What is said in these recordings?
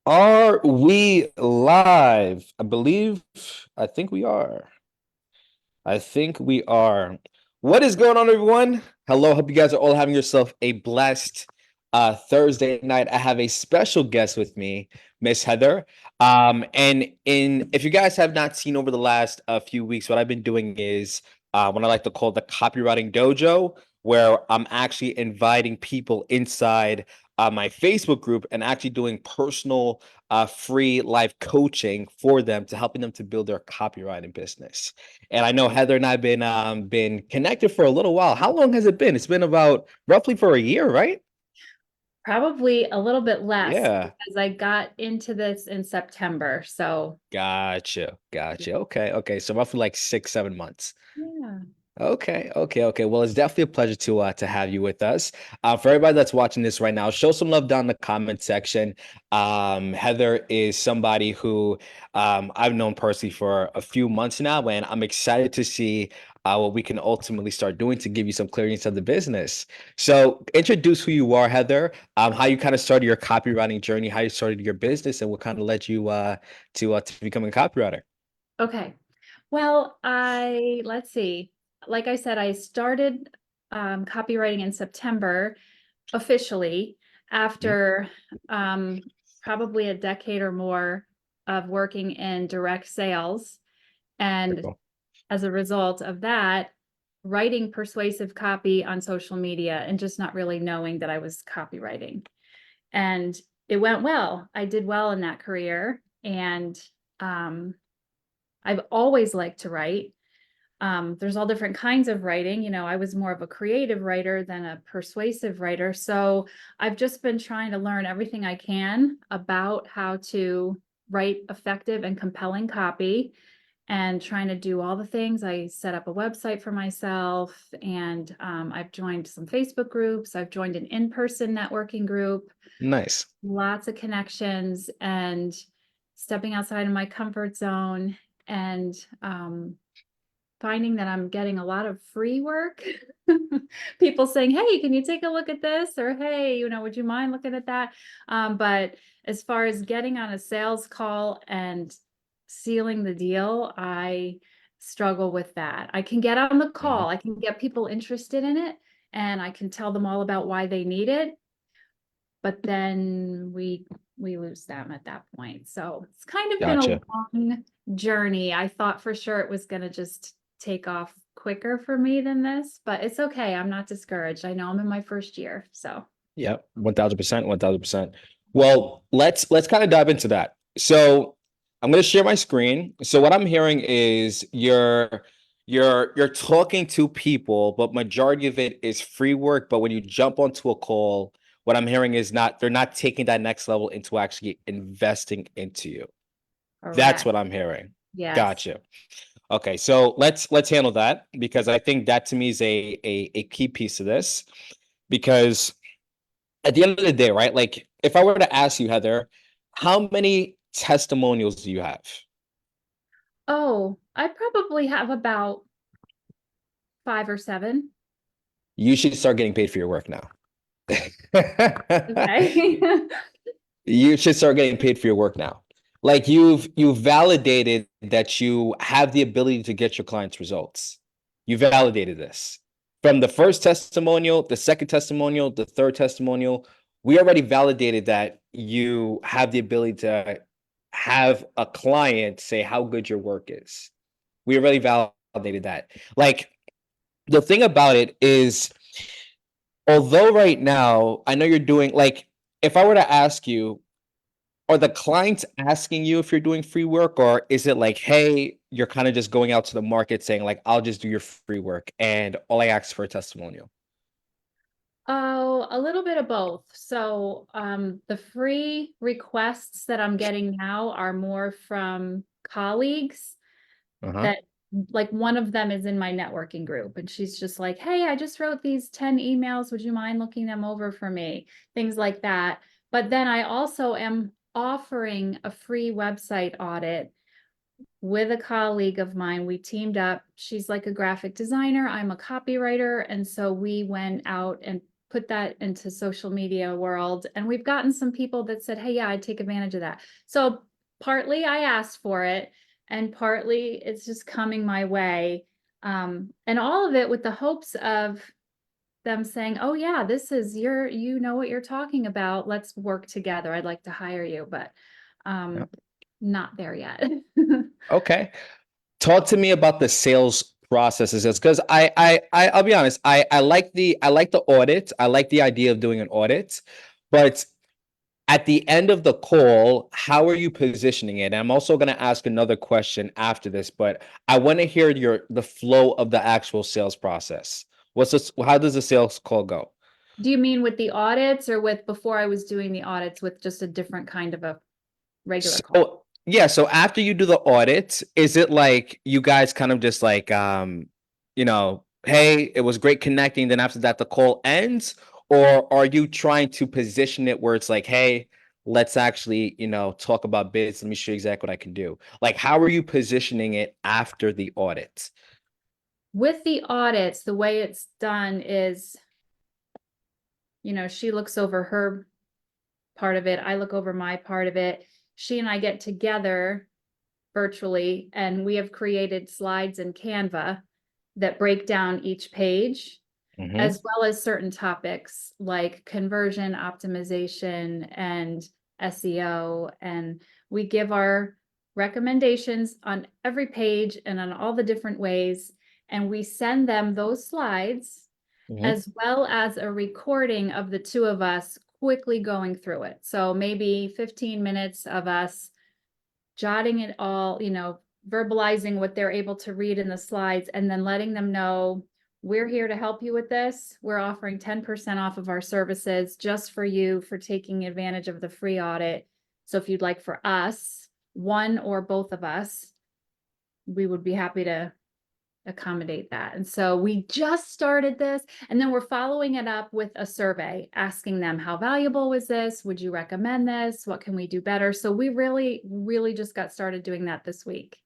Are we live? I think we are. I think we are. What is going on, everyone? Hello, hope you guys are all having yourself a blessed Thursday night. I have a special guest with me, Miss Heather. And in if you guys have not seen over the last few weeks, what I've been doing is what I like to call the copywriting dojo, where I'm actually inviting people inside my Facebook group and actually doing personal free live coaching for them to helping them to build their copywriting business. And I know Heather and I've been connected for a little while. How long has it been? It's been about roughly for a year, right? Probably a little bit less Yeah. because I got into this in September. So, Gotcha. Gotcha. Okay. Okay. So roughly like 6, 7 months. yeah. Okay, okay, okay. Well, it's definitely a pleasure to have you with us. For everybody that's watching this right now, show some love down in the comment section. Heather is somebody who I've known personally for a few months now, and I'm excited to see what we can ultimately start doing to give you some clarity into the business. So, introduce who you are, Heather. How you kind of started your copywriting journey, how you started your business, and what kind of led you to becoming a copywriter. Okay. Well, let's see. Like I said, I started copywriting in September officially Mhm. after um, probably a decade or more of working in direct sales. Very And cool. as a result of that, writing persuasive copy on social media and just not really knowing that I was copywriting. And it went well. I did well in that career. And um, I've always liked to write. There's all different kinds of writing. I was more of a creative writer than a persuasive writer. So I've just been trying to learn everything I can about how to write effective and compelling copy and trying to do all the things. I set up a website for myself and I've joined some Facebook groups. I've joined an in-person networking group, Nice. lots of connections and stepping outside of my comfort zone and finding that I'm getting a lot of free work. People saying, hey, can you take a look at this? Or, hey, would you mind looking at that? But as far as getting on a sales call and sealing the deal, I struggle with that. I can get on the Mhm. call, I can get people interested in it, and I can tell them all about why they need it, but then we lose them at that point. So it's kind of been a Gotcha. long journey. I thought for sure it was going to just take off quicker for me than this, but it's okay. I'm not discouraged. I know I'm in my first year. So, Yeah, 1000%, 1000%. Well, let's kind of dive into that. So I'm going to share my screen. So what I'm hearing is you're talking to people, but majority of it is free work. But when you jump onto a call, what I'm hearing is not they're not taking that next level into actually investing into you. That's correct. what I'm hearing. Yes. Gotcha. Okay, so let's handle that because I think that to me is a key piece of this because at the end of the day, right? Like, if I were to ask you, Heather, how many testimonials do you have? Oh, I probably have about 5 or 7. You should start getting paid for your work now. Okay. You should start getting paid for your work now. Like you've validated that you have the ability to get your clients results. You validated this. From the first testimonial, the second testimonial, the third testimonial, we already validated that you have the ability to have a client say how good your work is. We already validated that. Like the thing about it is, although right now I know you're doing like, if I were to ask you, are the clients asking you if you're doing free work, or is it like, hey, you're kind of just going out to the market saying like, I'll just do your free work and all I ask for a testimonial? Oh, a little bit of both. So, the free requests that I'm getting now are more from colleagues Uh-huh. that, like, one of them is in my networking group and she's just like, hey, I just wrote these 10 emails. Would you mind looking them over for me? Things like that. But then I also am offering a free website audit with a colleague of mine. We teamed up. She's like a graphic designer. I'm a copywriter. And so we went out and put that into social media world. And we've gotten some people that said, hey, yeah, I'd take advantage of that. So partly I asked for it, and partly it's just coming my way. And all of it with the hopes of them saying, oh yeah, this is you know what you're talking about. Let's work together. I'd like to hire you, but Yep. not there yet. Okay. Talk to me about the sales processes, because I'll be honest, I like the audit. I like the idea of doing an audit, but at the end of the call, how are you positioning it? And I'm also going to ask another question after this, but I want to hear the flow of the actual sales process. How does the sales call go? Do you mean with the audits, or with before I was doing the audits with just a different kind of a regular call? So yeah, so after you do the audit, is it like you guys kind of just like hey, it was great connecting, then after that the call ends? Or are you trying to position it where it's like, hey, let's actually, talk about bids. Let me show you exactly what I can do. Like, how are you positioning it after the audit? With the audits, the way it's done is, she looks over her part of it, I look over my part of it. She and I get together virtually, and we have created slides in Canva that break down each page, Mm-hmm. as well as certain topics like conversion optimization and SEO. And we give our recommendations on every page and on all the different ways. And we send them those slides, Mm-hmm. as well as a recording of the two of us quickly going through it. So maybe 15 minutes of us jotting it all, verbalizing what they're able to read in the slides, and then letting them know, we're here to help you with this. We're offering 10% off of our services just for you for taking advantage of the free audit. So if you'd like for us, one or both of us, we would be happy to accommodate that. And so we just started this, and then we're following it up with a survey asking them, how valuable was this? Would you recommend this? What can we do better? So we really, really just got started doing that this week.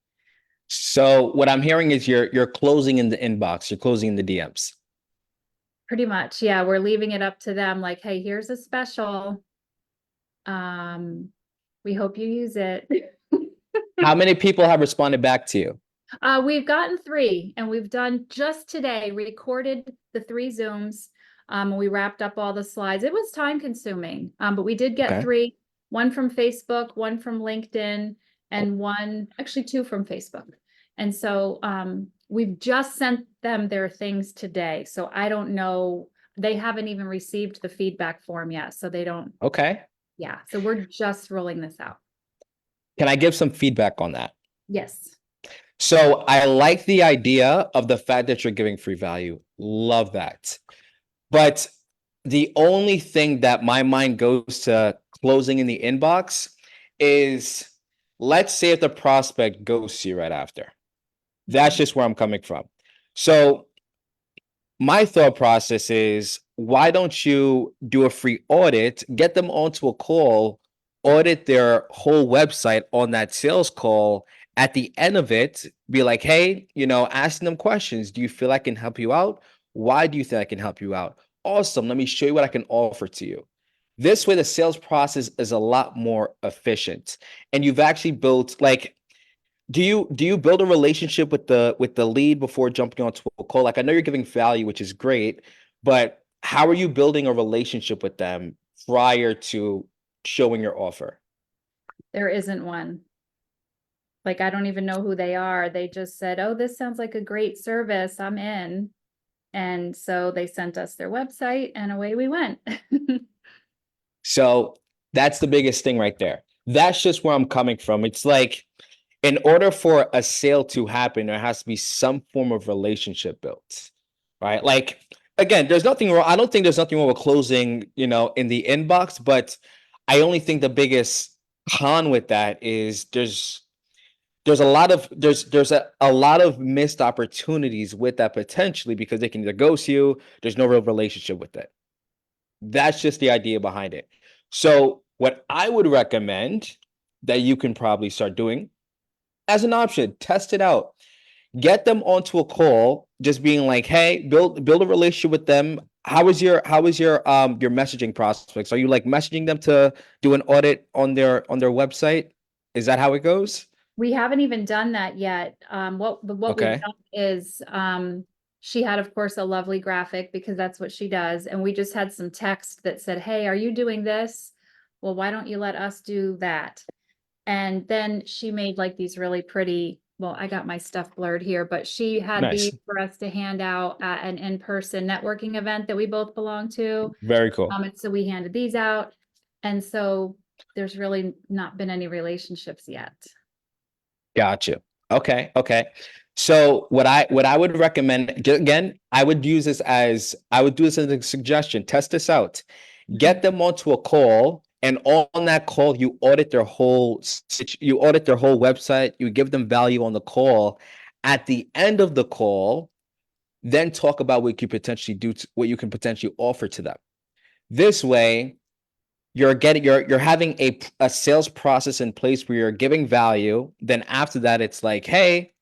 So what I'm hearing is you're closing in the inbox, you're closing in the DMs. Pretty much. Yeah. We're leaving it up to them. Like, hey, here's a special. We hope you use it. How many people have responded back to you? We've gotten 3, and we've done just today, recorded the 3 Zooms. We wrapped up all the slides. It was time consuming, but we did get Okay. 3, one from Facebook, one from LinkedIn, and one, actually 2 from Facebook. And so we've just sent them their things today. So I don't know, they haven't even received the feedback form yet. So they don't, Okay. yeah. So we're just rolling this out. Can I give some feedback on that? Yes. So I like the idea of the fact that you're giving free value. Love that. But the only thing that my mind goes to closing in the inbox is, let's say if the prospect ghosts you right after. That's just where I'm coming from. So my thought process is, why don't you do a free audit, get them onto a call, audit their whole website on that sales call. At the end of it, be like, hey, asking them questions. Do you feel I can help you out? Why do you think I can help you out? Awesome. Let me show you what I can offer to you. This way, the sales process is a lot more efficient. And you've actually built, like, do you build a relationship with the lead before jumping onto a call? Like, I know you're giving value, which is great, but how are you building a relationship with them prior to showing your offer? There isn't one. Like, I don't even know who they are. They just said, oh, this sounds like a great service. I'm in. And so they sent us their website, and away we went. So that's the biggest thing right there. That's just where I'm coming from. It's like, in order for a sale to happen, there has to be some form of relationship built, right? Like, again, there's nothing wrong. I don't think there's nothing wrong with closing, in the inbox, but I only think the biggest con with that is there's a lot of missed opportunities with that potentially, because they can either ghost you. There's no real relationship with it. That's just the idea behind it. So what I would recommend that you can probably start doing as an option, test it out. Get them onto a call, just being like, hey, build a relationship with them How is your messaging prospects? Are you like messaging them to do an audit on their website? Is that how it goes? We haven't even done that yet. What we've Okay. done is, she had, of course, a lovely graphic because that's what she does. And we just had some text that said, hey, are you doing this? Well, why don't you let us do that? And then she made like these really pretty, well, I got my stuff blurred here, but she had these Nice. for us to hand out at an in-person networking event that we both belong to. Very cool. And so we handed these out. And so there's really not been any relationships yet. Gotcha. Okay. Okay. So what I would recommend again, I would do this as a suggestion. Test this out. Mhm. Get them onto a call, and on that call, you audit their whole website. You give them value on the call. At the end of the call, then talk about what you can potentially offer to them. This way, you're having a sales process in place where you're giving value. Then after that, it's like, hey,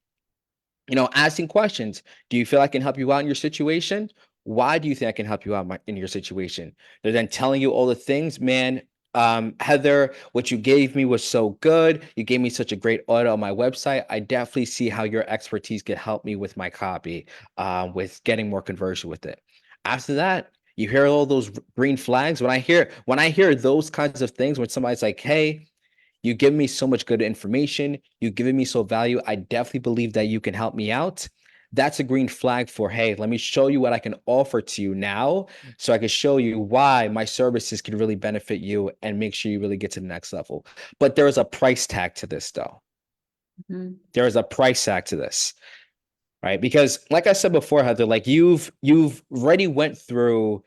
asking questions. Do you feel I can help you out in your situation? Why do you think I can help you out in your situation? They're then telling you all the things, man. Heather, what you gave me was so good. You gave me such a great audit on my website. I definitely see how your expertise could help me with my copy, with getting more conversion with it. After that, you hear all those green flags. When I hear those kinds of things, when somebody's like, "Hey, you give me so much good information. You've given me so value. I definitely believe that you can help me out." That's a green flag for, hey, let me show you what I can offer to you now so I can show you why my services can really benefit you and make sure you really get to the next level. But there is a price tag to this, though. Mhm. There is a price tag to this, right? Because like I said before, Heather, like you've already went through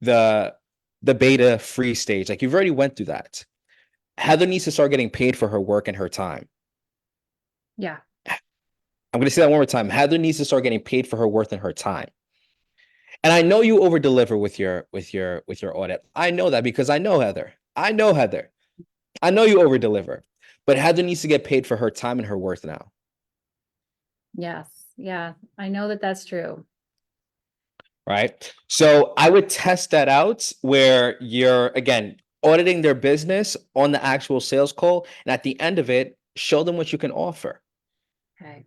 the the beta free stage. Like you've already went through that. Heather needs to start getting paid for her work and her time. Yeah. I'm going to say that one more time. Heather needs to start getting paid for her worth and her time. And I know you over deliver with your audit. I know that because I know Heather. I know Heather. I know you over deliver. But Heather needs to get paid for her time and her worth now, Yes. Yeah. I know that that's true. right? So I would test that out where you're again auditing their business on the actual sales call, and at the end of it, show them what you can offer. Okay.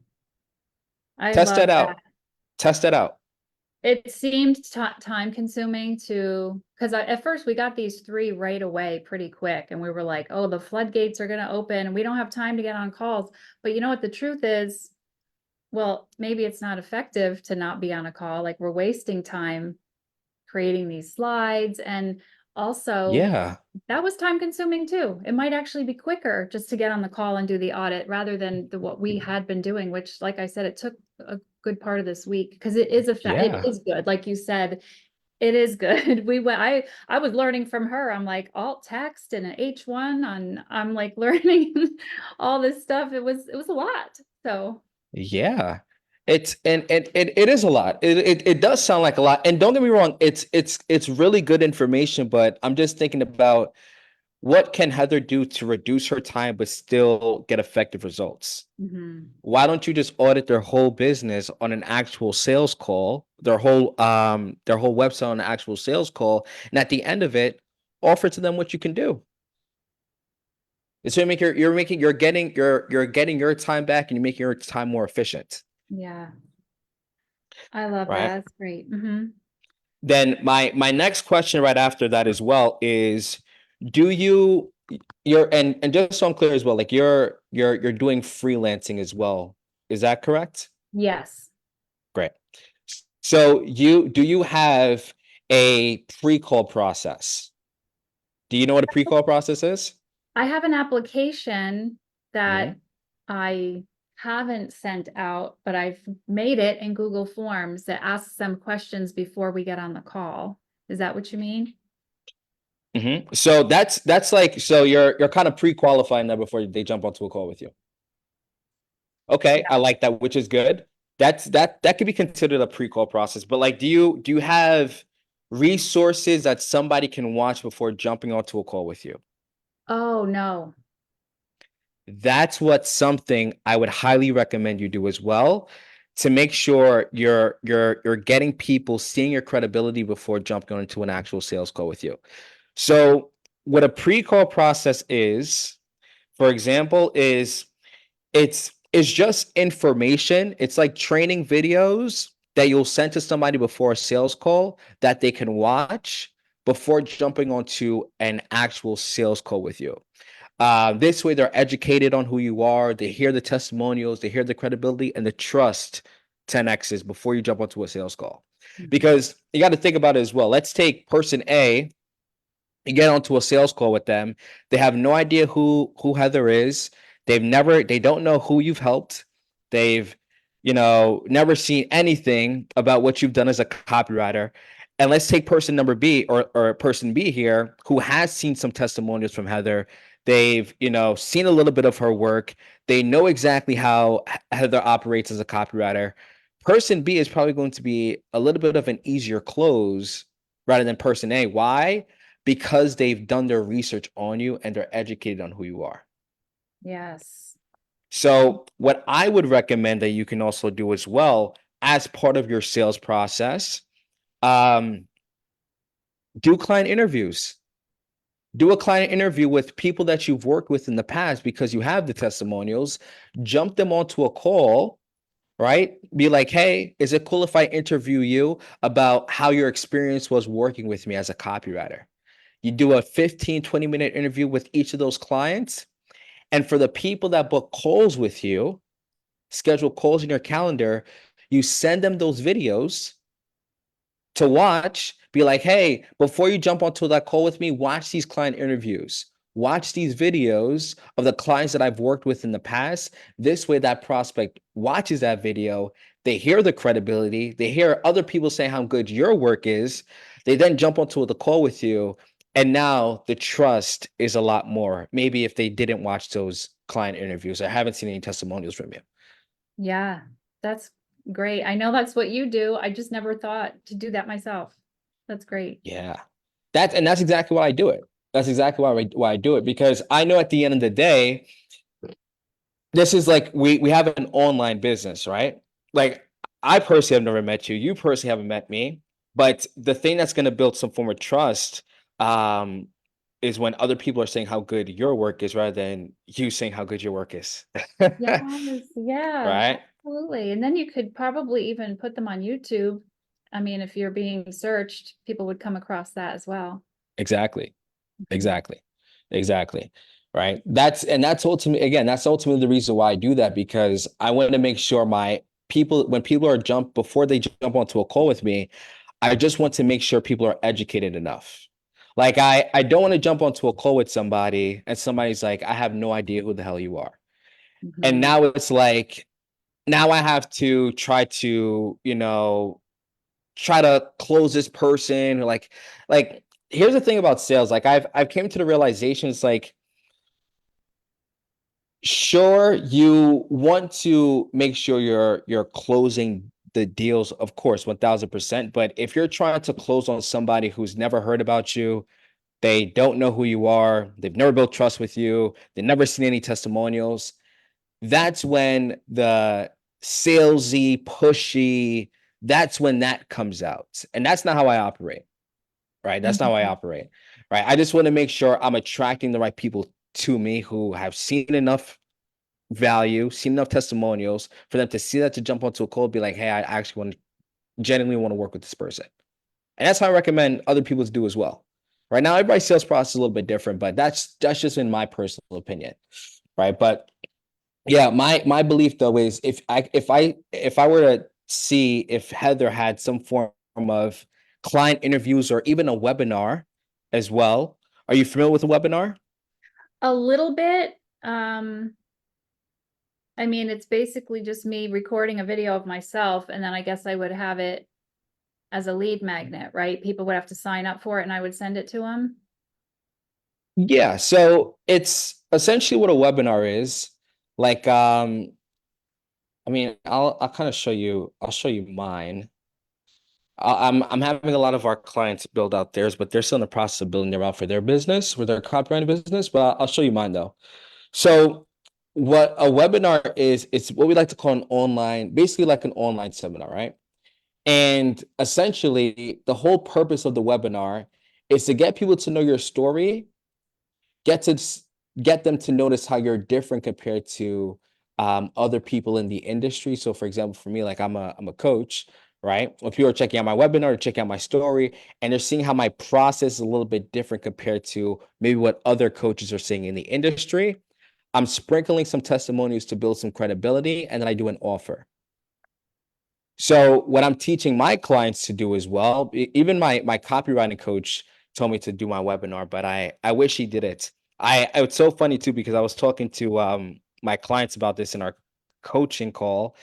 I Test love that that. out. Test that out. It seemed time consuming to, because at first we got these three right away pretty quick, and we were like, oh, the floodgates are going to open and we don't have time to get on calls. But you know what the truth is? Well, maybe it's not effective to not be on a call. Like we're wasting time creating these slides. And also, Yeah. that was time consuming too. It might actually be quicker just to get on the call and do the audit rather than what we had been doing, which, like I said, it took a good part of this week because it Yeah. is good. Like you said, it is good. I was learning from her. I'm like alt text and an H1 on, I'm like learning all this stuff. It was a lot. So Yeah. It is a lot. It does sound like a lot. And don't get me wrong, it's really good information, but I'm just thinking about what can Heather do to reduce her time but still get effective results? mhm. Why don't you just audit their whole business on an actual sales call, their whole website on an actual sales call, and at the end of it, offer to them what you can do. So you're getting your time back and you're making your time more efficient, Yeah, I love that. right? That's great. Hmm. Then my next question right after that as well is, do you you're and just so I'm clear as well, like you're doing freelancing as well. Is that correct? Yes. Great. So do you have a pre-call process? Do you know what a pre-call process is? I have an application Hmm. that I haven't sent out, but I've made it in Google Forms that asks them questions before we get on the call. Is that what you mean? So that's like, so you're kind of pre-qualifying them before they jump onto a call with you. Okay, I Yeah. like that, which is good. That could be considered a pre-call process. But like, do you have resources that somebody can watch before jumping onto a call with you? Oh, no. That's what something I would highly recommend you do as well. to make sure you're getting people seeing your credibility before jumping into an actual sales call with you. So what a pre-call process is, for example, is it's just information. It's like training videos that you'll send to somebody before a sales call that they can watch before jumping onto an actual sales call with you. This way, they're educated on who you are. They hear the testimonials, they hear the credibility and the trust 10x's before you jump onto a sales call. Mhm. Because you got to think about it as well. Let's take person A. You get onto a sales call with them. They have no idea who Heather is. They don't know who you've helped. They've, never seen anything about what you've done as a copywriter. And let's take person number B or person B here who has seen some testimonials from Heather. They've, seen a little bit of her work. They know exactly how Heather operates as a copywriter. Person B is probably going to be a little bit of an easier close rather than person A. Why? Because they've done their research on you and they're educated on who you are. Yes. So, what I would recommend that you can also do as well as part of your sales process, um, do client interviews. Do a client interview with people that you've worked with in the past because you have the testimonials. Jump them onto a call, right? Be like, hey, is it cool if I interview you about how your experience was working with me as a copywriter? You do a 15, 20-minute interview with each of those clients. And for the people that book calls with you, schedule calls in your calendar, you send them those videos to watch. Be like, hey, before you jump onto that call with me, watch these client interviews. Watch these videos of the clients that I've worked with in the past. This way, that prospect watches that video. They hear the credibility. They hear other people say how good your work is. They then jump onto the call with you. And now the trust is a lot more. Maybe if they didn't watch those client interviews or haven't seen any testimonials from you. Yeah, that's great. I know that's what you do. I just never thought to do that myself. That's great. Yeah. That's exactly why I do it. That's exactly why I do it, because I know at the end of the day, this is like we have an online business, right? Like I personally have never met you. You personally haven't met me. But the thing that's going to build some form of trust um, is when other people are saying how good your work is rather than you saying how good your work is. Yes, yeah, Right? absolutely. And then you could probably even put them on YouTube. I mean, if you're being searched, people would come across that as well. Exactly. Mhm. Exactly. Exactly. Right. That's ultimately the reason why I do that, because I want to make sure when people are before they jump onto a call with me, I just want to make sure people are educated enough. Like I don't want to jump onto a call with somebody and somebody's like, I have no idea who the hell you are. And Mhm. now it's like, now I have to try to close this person. Like here's the thing about sales. Like I've came to the realization, it's like, sure, you want to make sure you're closing the deals, of course, 1000%. But if you're trying to close on somebody who's never heard about you, they don't know who you are, they've never built trust with you, they've never seen any testimonials, that's when the salesy, pushy, that's when that comes out. And that's not how I operate, right? That's not how I Mhm. operate, right? I just want to make sure I'm attracting the right people to me who have seen enough value, seen enough testimonials for them to see that, to jump onto a call, be like, hey, I actually genuinely want to work with this person. And that's how I recommend other people to do as well. Right now, everybody's sales process is a little bit different, but that's just in my personal opinion. Right. But yeah, my belief though is if I were to see if Heather had some form of client interviews or even a webinar as well. Are you familiar with a webinar? A little bit. I mean, it's basically just me recording a video of myself, and then I guess I would have it as a lead magnet, right? People would have to sign up for it and I would send it to them. Yeah, so it's essentially what a webinar is. Like, I mean, I'll kind of show you. I'll show you mine. I'm having a lot of our clients build out theirs, but they're still in the process of building their out for their business, for their copywriting business. But I'll show you mine though. So What a webinar is, it's what we like to call an online, basically like an online seminar, right? And essentially, the whole purpose of the webinar is to get people to know your story, get to get them to notice how you're different compared to other people in the industry. So, for example, for me, like I'm a coach, right? When people are checking out my webinar, or checking out my story, and they're seeing how my process is a little bit different compared to maybe what other coaches are seeing in the industry. I'm sprinkling some testimonials to build some credibility, and then I do an offer. So what I'm teaching my clients to do as well, even my copywriting coach told me to do my webinar, but I wish he did it. It's so funny too because I was talking to my clients about this in our coaching call.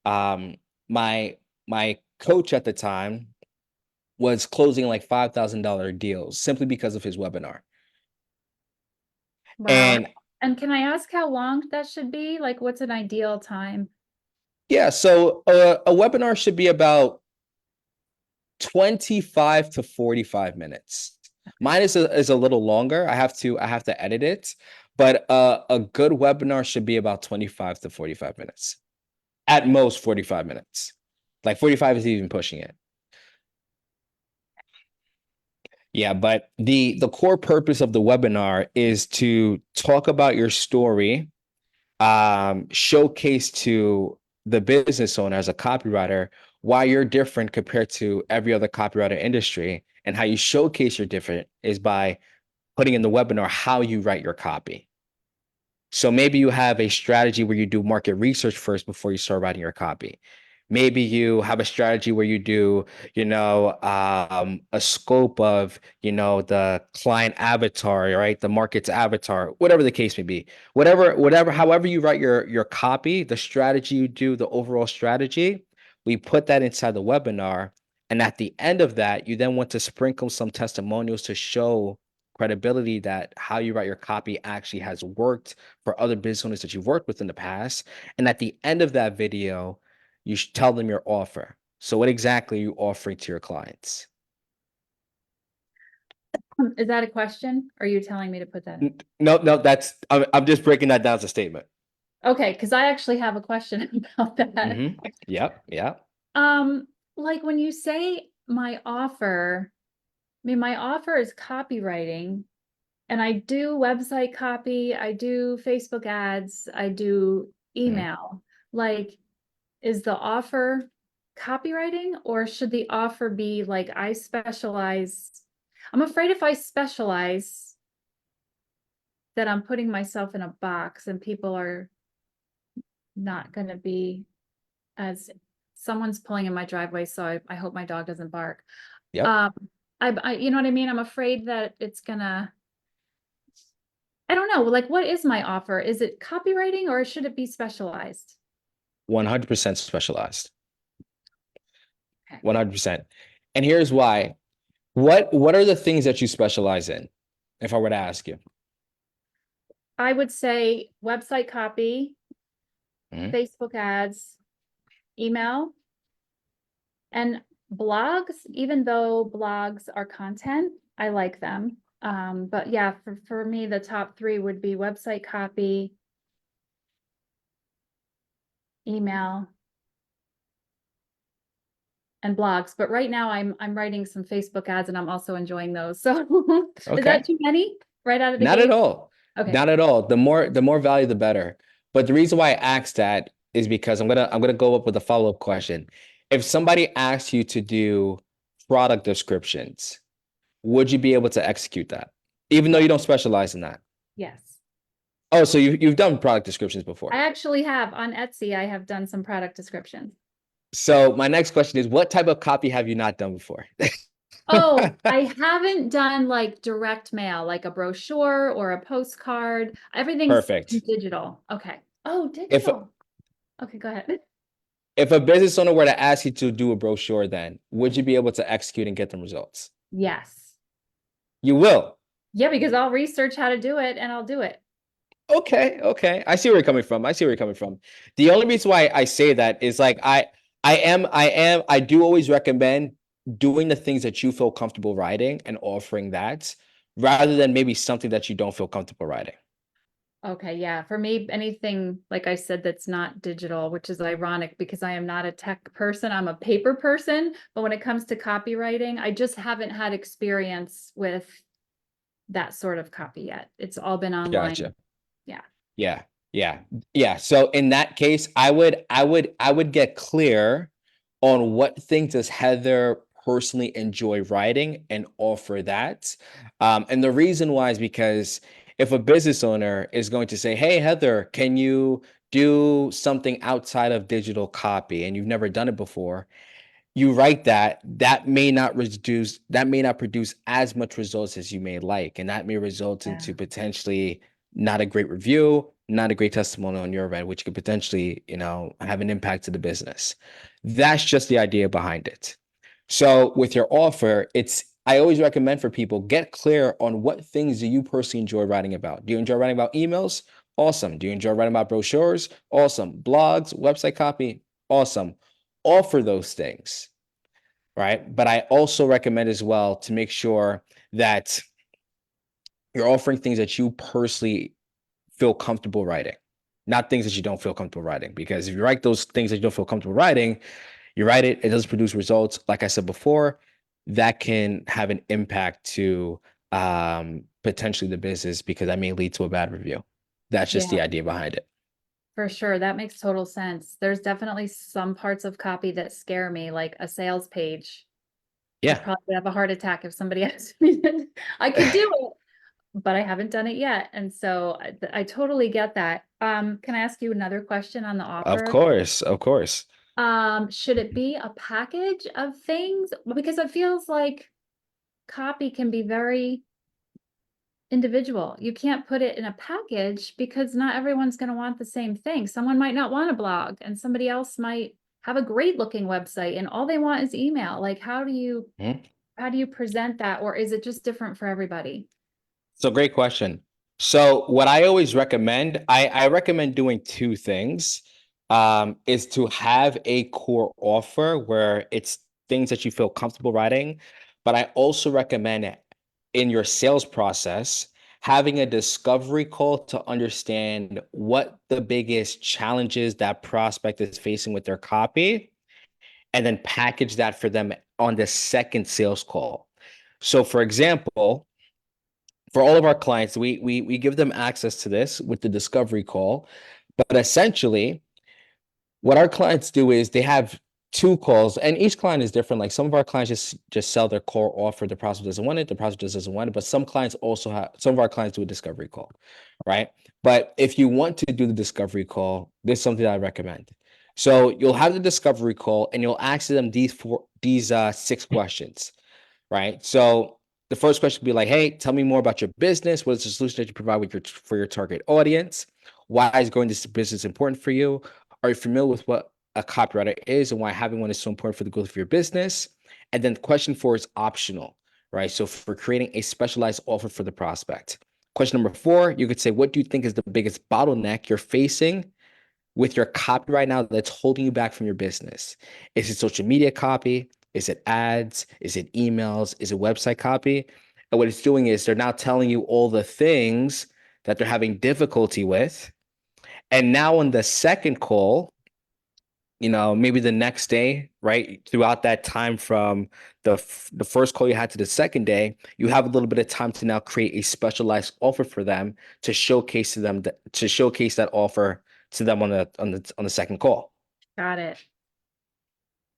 Um, my my coach at the time was closing like $5,000 deals simply because of his webinar. Wow. And And can I ask how long that should be? Like, what's an ideal time? yeah, so a webinar should be about 25 to 45 minutes. Okay. Mine is a little longer. I have to edit it, but a good webinar should be about 25 to 45 minutes. At most 45 minutes. Like 45 is even pushing it. Yeah, but the core purpose of the webinar is to talk about your story, showcase to the business owner as a copywriter why you're different compared to every other copywriter industry. And how you showcase you're different is by putting in the webinar how you write your copy. So maybe you have a strategy where you do market research first before you start writing your copy. Maybe you have a strategy where you do, a scope of, the client avatar, right? The market's avatar, whatever the case may be. However you write your copy, the strategy you do, the overall strategy, we put that inside the webinar. And at the end of that, you then want to sprinkle some testimonials to show credibility that how you write your copy actually has worked for other business owners that you've worked with in the past. And at the end of that video, you should tell them your offer. So what exactly are you offering to your clients? Is that a question? Or are you telling me to put that in? No, no, I'm just breaking that down as a statement. Okay, because I actually have a question about that. Yep, yeah. Um, like when you say my offer, I mean, my offer is copywriting, and I do website copy, I do Facebook ads, I do Mhm. email. Like, is the offer copywriting, or should the offer be like I specialize? I'm afraid if I specialize that I'm putting myself in a box and people are not going to be as someone's pulling in my driveway, so I hope my dog doesn't bark. Yep. Um, you know what I mean? I'm afraid that it's gonna, I don't know, like, what is my offer? Is it copywriting or should it be specialized? 100% specialized. Okay. 100%. And here's why. What are the things that you specialize in? If I were to ask you. I would say website copy, Mhm. Facebook ads, email, and blogs. Even though blogs are content, I like them. But yeah, for me, the top three would be website copy, email, and blogs. But right now I'm writing some Facebook ads and I'm also enjoying those. So is Okay. that too many right out of the Not at gate? all. Okay. Not at all. The more value, the better. But the reason why I asked that is because I'm gonna go up with a follow-up question. If somebody asks you to do product descriptions, would you be able to execute that? Even though Yeah. you don't specialize in that. Yes. Oh, so you've done product descriptions before. I actually have on Etsy, I have done some product descriptions. So my next question is, what type of copy have you not done before? Oh, I haven't done like direct mail, like a brochure or a postcard. Everything's Perfect. digital. Okay. Oh, If digital. Okay, go ahead. if a business owner were to ask you to do a brochure, then would you be able to execute and get them results? Yes. You will. Yeah, because I'll research how to do it and I'll do it. Okay, okay. I see where you're coming from. I see where you're coming from. The only reason why I say that is like I do always recommend doing the things that you feel comfortable writing and offering that rather than maybe something that you don't feel comfortable writing. Okay, yeah. For me, anything, like I said, that's not digital, which is ironic because I am not a tech person. I'm a paper person. But when it comes to copywriting, I just haven't had experience with that sort of copy yet. It's all been online. Gotcha. Yeah. Yeah. Yeah. Yeah. So in that case, I would get clear on what things does Heather personally enjoy writing and offer that. And the reason why is because if a business owner is going to say, "Hey, Heather, can you do something outside of digital copy?" and you've never done it before, you write that, that may not produce as much results as you may like, and that may result Yeah. into potentially not a great review, not a great testimonial on your end, which could potentially, have an impact to the business. That's just the idea behind it. So with your offer, I always recommend for people, get clear on what things do you personally enjoy writing about. Do you enjoy writing about emails? Awesome. Do you enjoy writing about brochures? Awesome. Blogs, website copy? Awesome. Offer those things, right? But I also recommend as well to make sure that you're offering things that you personally feel comfortable writing, not things that you don't feel comfortable writing. Because if you write those things that you don't feel comfortable writing, you write it, it doesn't produce results. Like I said before, that can have an impact to potentially the business because that may lead to a bad review. That's just Yeah, the idea behind it. for sure. That makes total sense. There's definitely some parts of copy that scare me, like a sales page. I Yeah. probably would have a heart attack if somebody asked me that. I could do it, but I haven't done it yet. And so I totally get that. Can I ask you another question on the Of offer? course. Of course. Should it be a package of things? Because it feels like copy can be very individual. You can't put it in a package because not everyone's going to want the same thing. Someone might not want a blog and somebody else might have a great looking website and all they want is email. Like Mhm. how do you present that, or is it just different for everybody? So great question. So what I always recommend, I recommend doing two things. Is to have a core offer where it's things that you feel comfortable writing, but I also recommend in your sales process having a discovery call to understand what the biggest challenges that prospect is facing with their copy, and then package that for them on the second sales call. So for example, for all of our clients, we give them access to this with the discovery call. But essentially, what our clients do is they have two calls, and each client is different. Like some of our clients just sell their core offer. The prospect doesn't want it. The prospect just doesn't want it. But some of our clients do a discovery call, right? But if you want to do the discovery call, this is something that I recommend. So you'll have the discovery call, and you'll ask them these six questions, right? So the first question would be like, "Hey, tell me more about your business. What is the solution that you provide for your target audience? Why is growing this business important for you? Are you familiar with what a copywriter is and why having one is so important for the growth of your business?" And then question four is optional, right? So for creating a specialized offer for the prospect. Question number four, you could say, "What do you think is the biggest bottleneck you're facing with your copy right now that's holding you back from your business? Is it social media copy? Is it ads? Is it emails? Is it website copy?" And what it's doing is they're now telling you all the things that they're having difficulty with. And now on the second call, maybe the next day, right? Throughout that time from the first call you had to the second day, you have a little bit of time to now create a specialized offer for them to showcase that offer to them on the second call. Got it.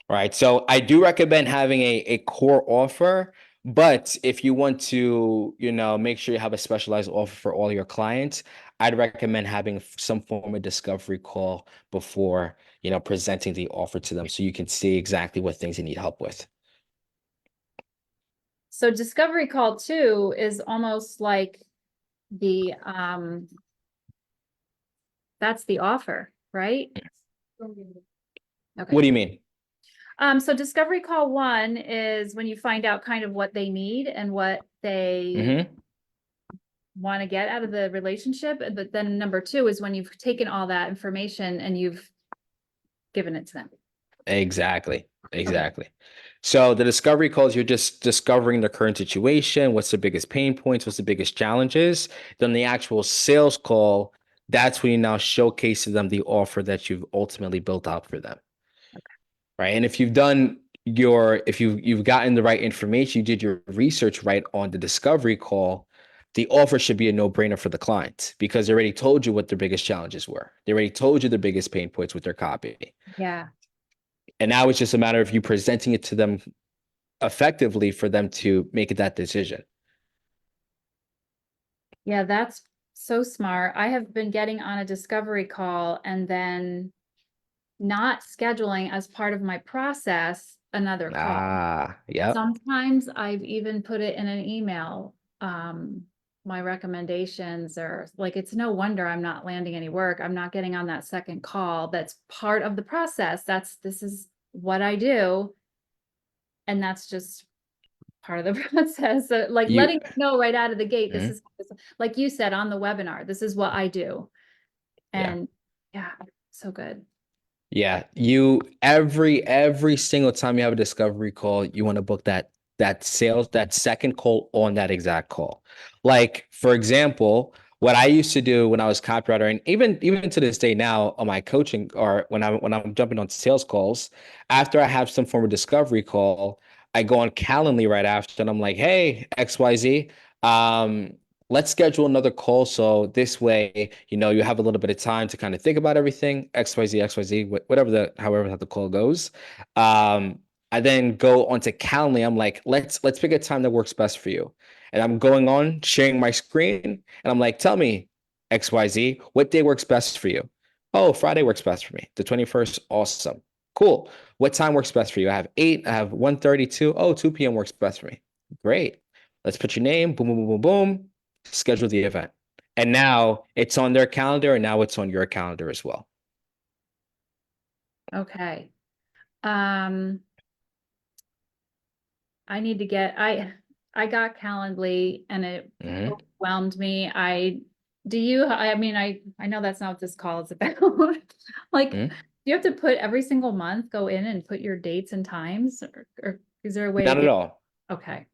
Right. So I do recommend having a core offer, but if you want to, make sure you have a specialized offer for all your clients, I'd recommend having some form of discovery call before, presenting the offer to them so you can see exactly what things you need help with. So discovery call two is almost like the that's the offer, right? What Okay. do you mean? So discovery call one is when you find out kind of what they need and what they Hmm. want to get out of the relationship. But then number two is when you've taken all that information and you've given it to them. Exactly. Okay. Exactly. So the discovery calls, you're just discovering the current situation, what's the biggest pain points, what's the biggest challenges. Then the actual sales call, that's when you now showcase to them the offer that you've ultimately built out for them. Right. And if you've done if you've gotten the right information, you did your research right on the discovery call, the offer should be a no-brainer for the client because they already told you what their biggest challenges were. They already told you the biggest pain points with their copy. Yeah. And now it's just a matter of you presenting it to them effectively for them to make that decision. Yeah, that's so smart. I have been getting on a discovery call and then not scheduling as part of my process another call. Yep. Sometimes I've even put it in an email, my recommendations, or like, it's no wonder I'm not landing any work. I'm not getting on that second call. That's part of the process. This is what I do. And that's just part of the process. So, like, You, letting them know right out of the gate, mhm, like you said on the webinar, this is what I do. yeah. And yeah, so good. Yeah, you every single time you have a discovery call, you want to book that second call on that exact call. Like for example, what I used to do when I was copywriter, and even to this day now on my coaching or when I'm jumping on sales calls, after I have some form of discovery call, I go on Calendly right after, and I'm like, hey, XYZ, um, let's schedule another call so this way, you have a little bit of time to kind of think about everything, XYZ, whatever however the call goes. Um, I then go onto Calendly. I'm like, let's pick a time that works best for you. And I'm going on sharing my screen, and I'm like, tell me, XYZ, what day works best for you? Oh, Friday works best for me. The 21st, awesome. Cool. What time works best for you? I have 8, I have 1:32. Oh, 2 p.m. works best for me. Great. Let's put your name, boom, boom, boom, boom, boom, schedule the event. And now it's on their calendar, and now it's on your calendar as well. Okay. Um, I need to get, I got Calendly and it Mhm, overwhelmed me. I mean, I know that's not what this call is about. Like, do mhm. you have to put every single month, go in and put your dates and times, or is there a way to Not at get, all. okay.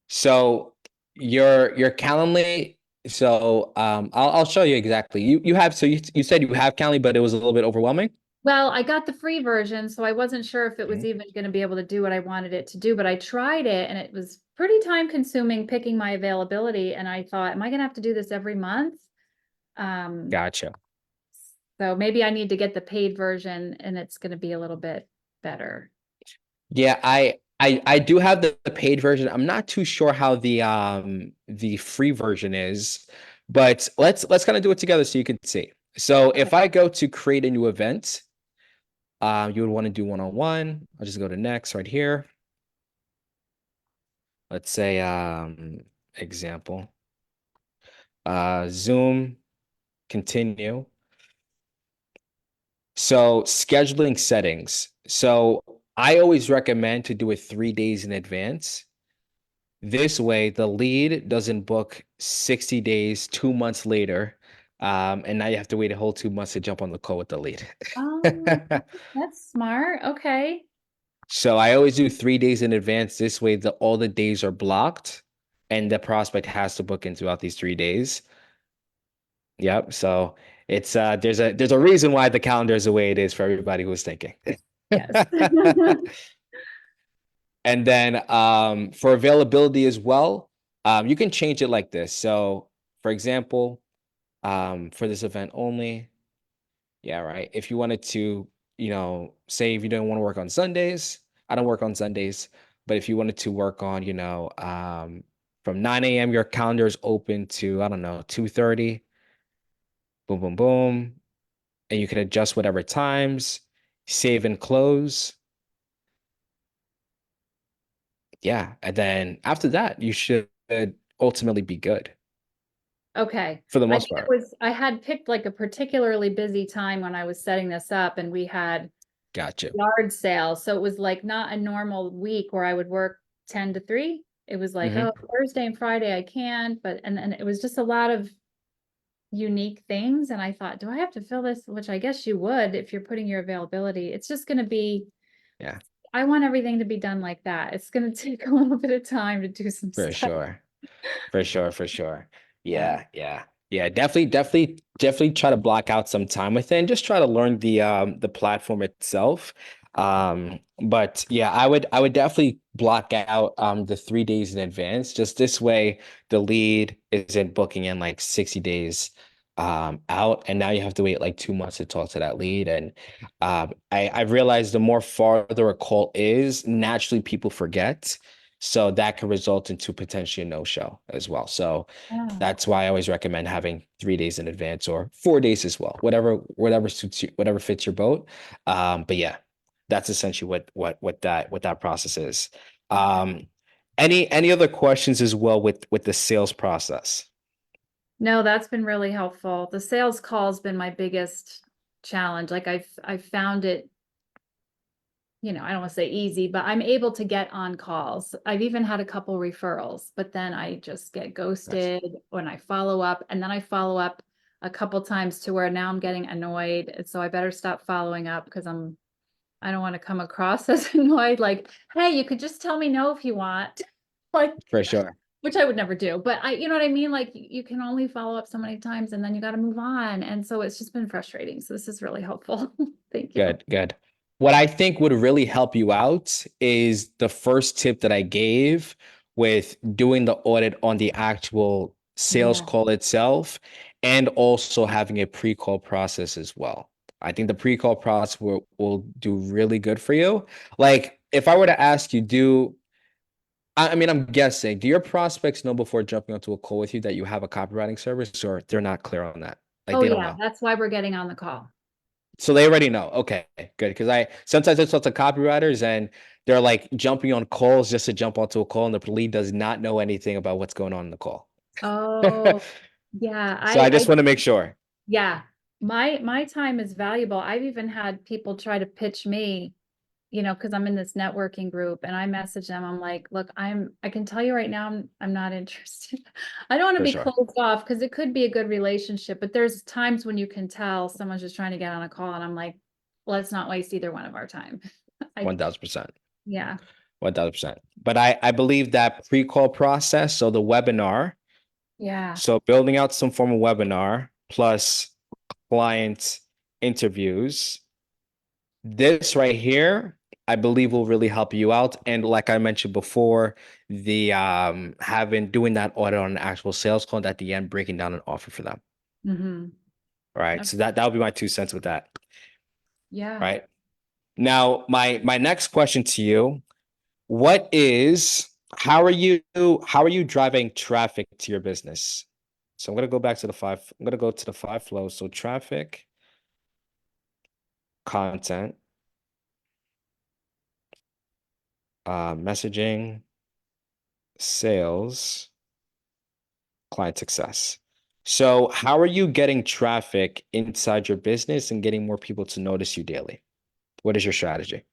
So your Calendly. So I'll show you exactly. You have so you said you have Calendly, but it was a little bit overwhelming. Well, I got the free version, so I wasn't sure if it was Mhm. even going to be able to do what I wanted it to do, but I tried it and it was pretty time consuming picking my availability. And I thought, am I going to have to do this every month? Um, Gotcha. so maybe I need to get the paid version and it's going to be a little bit better. Yeah, I do have the paid version. I'm not too sure how the free version is, but let's kind of do it together so you can see. So Okay. if I go to create a new event, you would want to do one-on-one. I'll just go to next right here. Let's say example. Zoom, continue. So scheduling settings. So I always recommend to do it 3 days in advance. This way, the lead doesn't book 60 days, 2 months later. And now you have to wait a whole 2 months to jump on the call with the lead. Oh, that's smart. Okay. So I always do 3 days in advance. This way, all the days are blocked, and the prospect has to book in throughout these 3 days. Yep. So it's there's a reason why the calendar is the way it is for everybody who's thinking. Yes. And then for availability as well, you can change it like this. So for example, for this event only, yeah, right. If you wanted to, say if you don't want to work on Sundays, I don't work on Sundays, but if you wanted to work on, from 9 a.m., your calendar is open to, I don't know, 2:30, boom, boom, boom. And you can adjust whatever times, save and close. Yeah. And then after that, you should ultimately be good Okay. for the I most think part. I had picked like a particularly busy time when I was setting this up and we had Gotcha. yard sale. So it was like not a normal week where I would work 10 to 3. It was like, oh, Hmm. Thursday and Friday I can, but and it was just a lot of unique things. And I thought, do I have to fill this? Which I guess you would if you're putting your availability. It's just going to be Yeah. I want everything to be done like that. It's going to take a little bit of time to do some For stuff. sure. For sure, for sure. Yeah. Yeah, yeah. Yeah, definitely try to block out some time with it and just try to learn the platform itself. But yeah, I would definitely block out the 3 days in advance. Just this way the lead isn't booking in like 60 days out, and now you have to wait like 2 months to talk to that lead. And I've realized the more farther a call is, naturally people forget. So that could result into potentially a no-show as well. So Yeah. that's why I always recommend having 3 days in advance or 4 days as well, whatever suits you, whatever fits your boat. But yeah, that's essentially what that process is. Okay. Um, any other questions as well with the sales process? No, that's been really helpful. The sales call's been my biggest challenge. Like I've found it, I don't want to say easy, but I'm able to get on calls. I've even had a couple referrals, but then I just get Nice. ghosted when I follow up, and then I follow up a couple times to where now I'm getting annoyed. And so I better stop following up because I don't want to come across as annoyed, like, hey, you could just tell me no if you want. Like, For sure. which I would never do. But you know what I mean? Like you can only follow up so many times and then you got to move on. And so it's just been frustrating. So this is really helpful. Thank you. Good, good. What I think would really help you out is the first tip that I gave with doing the audit on the actual sales Yeah. call itself and also having a pre-call process as well. I think the pre-call process will do really good for you. Like if I were to ask you, I mean, I'm guessing, do your prospects know before jumping onto a call with you that you have a copywriting service, or they're not clear on that? Like Oh they don't yeah. know. That's why we're getting on the call. So they already know. Okay, good. Because I sometimes I talk to copywriters and they're like jumping on calls just to jump onto a call, and the lead does not know anything about what's going on in the call. Oh, yeah. So I just I want to make sure. yeah. My time is valuable. I've even had people try to pitch me, because I'm in this networking group and I message them. I'm like, look, I can tell you right now, I'm not interested. I don't want to For be sure. closed off because it could be a good relationship, but there's times when you can tell someone's just trying to get on a call and I'm like, let's not waste either one of our time. I 1000%. Yeah. 1000%. But I believe that pre-call process, so the webinar, Yeah. so building out some form of webinar plus client interviews. This right here, I believe will really help you out. And like I mentioned before, the having doing that audit on an actual sales call and at the end breaking down an offer for them. Hmm. All right. So that would be my 2 cents with that. Yeah. Right. Now, my next question to you, what is how are you driving traffic to your business? So I'm gonna go back to the five, I'm gonna go to the five flows. So traffic, content, messaging, sales, client success. So, how are you getting traffic inside your business and getting more people to notice you daily? What is your strategy?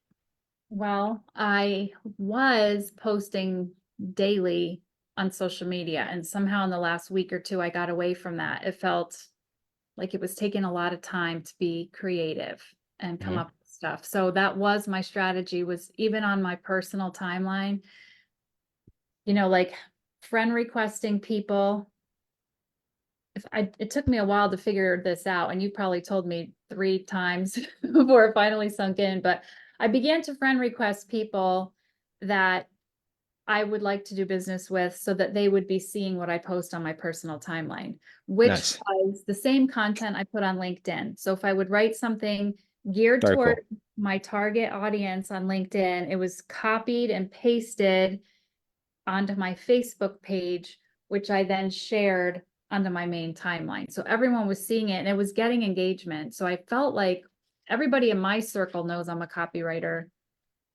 Well, I was posting daily on social media, and somehow in the last week or two, I got away from that. It felt like it was taking a lot of time to be creative and come Mhm. up with stuff. So that was my strategy, was even on my personal timeline, like friend requesting people. It took me a while to figure this out, and you probably told me 3 times before it finally sunk in, but I began to friend request people that I would like to do business with so that they would be seeing what I post on my personal timeline, which Nice. was the same content I put on LinkedIn. So if I would write something geared Very toward cool. my target audience on LinkedIn, it was copied and pasted onto my Facebook page, which I then shared onto my main timeline. So everyone was seeing it and it was getting engagement. So I felt like everybody in my circle knows I'm a copywriter,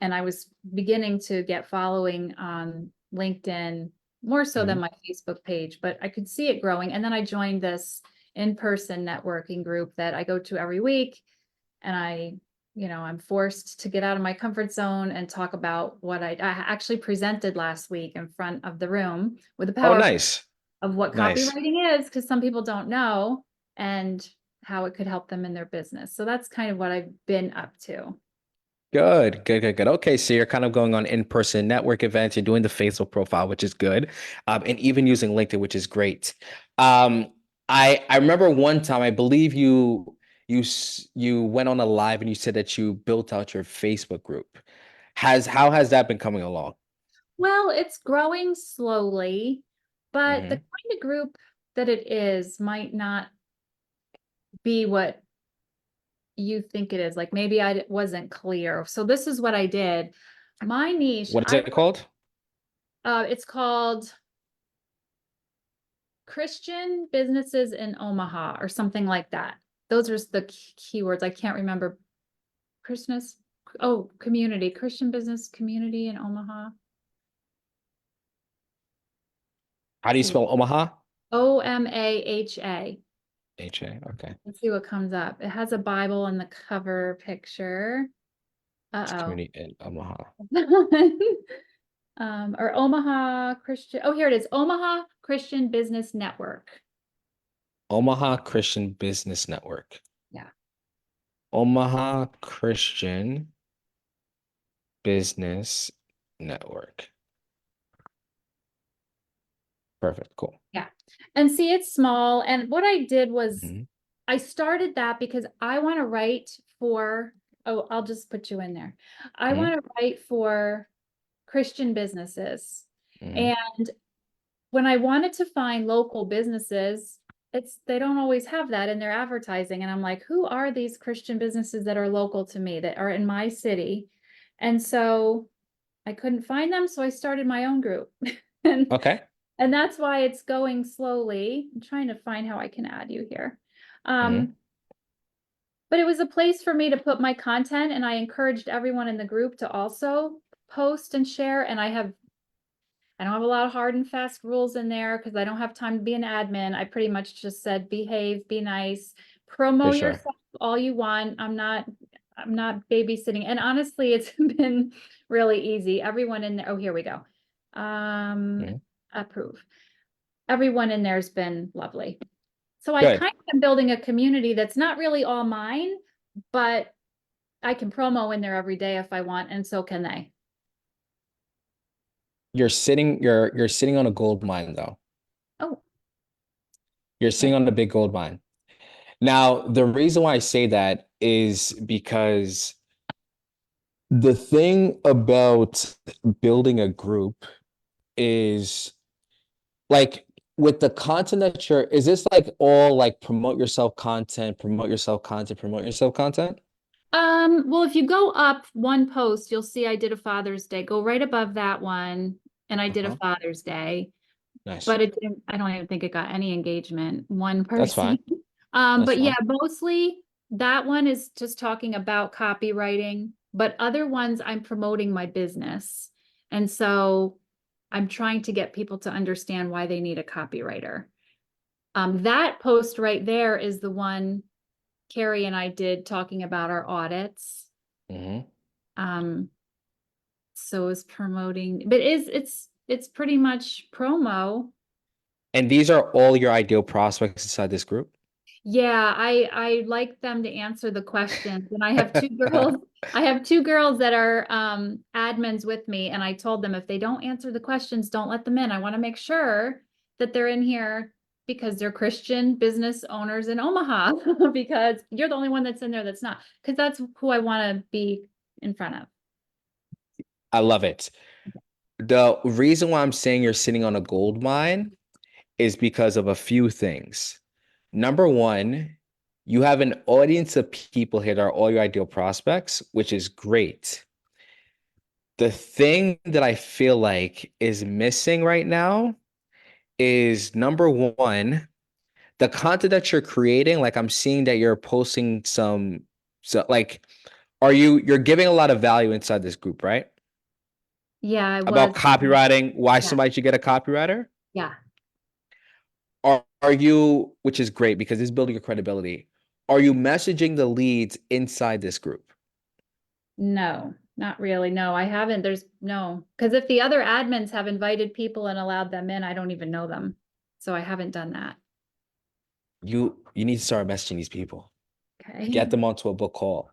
and I was beginning to get following on LinkedIn more so than Mhm. my Facebook page, but I could see it growing. And then I joined this in-person networking group that I go to every week. And I'm forced to get out of my comfort zone and talk about what I actually presented last week in front of the room with a Oh, PowerPoint nice. of what Nice. copywriting is, because some people don't know, and how it could help them in their business. So that's kind of what I've been up to. Good, good, good, good. Okay, so you're kind of going on in-person network events. You're doing the Facebook profile, which is good, and even using LinkedIn, which is great. Um, I remember one time, I believe you went on a live and you said that you built out your Facebook group. How has that been coming along? Well, it's growing slowly, but the Hmm. kind of group that it is might not be what you think it is. Like maybe I wasn't clear. So this is what I did. My niche, What is it called? it's called Christian Businesses in Omaha or something like that. Those are the keywords. I can't remember. Christmas. Oh, community, Christian business community in Omaha. How do you See, spell Omaha? OMAHA. H-A. Okay. Let's see what comes up. It has a Bible in the cover picture. It's Uh-oh. community in Omaha. Or Omaha Christian. Oh, here it is. Omaha Christian Business Network. Omaha Christian Business Network. Yeah. Omaha Christian Business Network. Perfect. Cool. Yeah. And see, it's small. And what I did was Hmm. I started that because I want to write for, oh, I'll just put you in there. I Hmm. want to write for Christian businesses. Hmm. And when I wanted to find local businesses, they don't always have that in their advertising. And I'm like, who are these Christian businesses that are local to me, that are in my city? And so I couldn't find them, so I started my own group. and Okay. and that's why it's going slowly. I'm trying to find how I can add you here. Hmm. Um, but it was a place for me to put my content, and I encouraged everyone in the group to also post and share. And I don't have a lot of hard and fast rules in there because I don't have time to be an admin. I pretty much just said behave, be nice, For promote sure. yourself all you want. I'm not babysitting. And honestly, it's been really easy. Everyone in there, oh, here we go. Um, Hmm. approve. Everyone in there's been lovely. So I Good. kind of am building a community that's not really all mine, but I can promo in there every day if I want, and so can they. You're sitting on a gold mine though. Oh, You're okay. sitting on a big gold mine. Now, the reason why I say that is because the thing about building a group is like with the content that is this like all like promote yourself content? Well, if you go up one post, you'll see I did a Father's Day. Go right above that one, and I did a Uh-huh. Father's Day, Nice. but it didn't, I don't even think it got any engagement. One That's person. fine. That's But yeah, fine. mostly that one is just talking about copywriting, but other ones I'm promoting my business. And so I'm trying to get people to understand why they need a copywriter. That post right there is the one Carrie and I did talking about our audits. Hmm. Um, so is promoting, but it's pretty much promo. And these are all your ideal prospects inside this group? Yeah, I like them to answer the questions. And I have two girls, I have two girls that are admins with me, and I told them if they don't answer the questions, don't let them in. I want to make sure that they're in here because they're Christian business owners in Omaha, because you're the only one that's in there that's not, because that's who I want to be in front of. I love it. The reason why I'm saying you're sitting on a gold mine is because of a few things. Number one, you have an audience of people here that are all your ideal prospects, which is great. The thing that I feel like is missing right now is number one, the content that you're creating. Like I'm seeing that you're posting so like, you're giving a lot of value inside this group, right? Yeah, I About was. copywriting, why Yeah, somebody should get a copywriter? yeah. Are you, which is great because it's building your credibility. Are you messaging the leads inside this group? No, not really. No, I haven't. There's no, because if the other admins have invited people and allowed them in, I don't even know them. So I haven't done that. You need to start messaging these people. Okay. Get them onto a book call.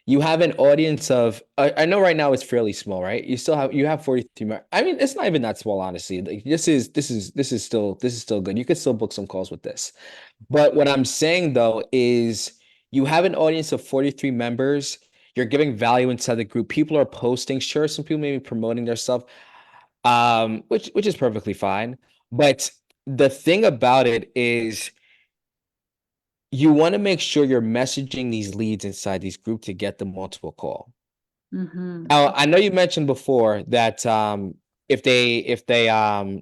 You have an audience of I know right now it's fairly small, right? You have 43. I mean, it's not even that small, honestly. Like this is still good. You could still book some calls with this. But what I'm saying though is you have an audience of 43 members. You're giving value inside the group. People are posting. Sure, some people may be promoting their stuff, which is perfectly fine. But the thing about it is you want to make sure you're messaging these leads inside these group to get them onto a call. Mm-hmm. Now, I know you mentioned before that if they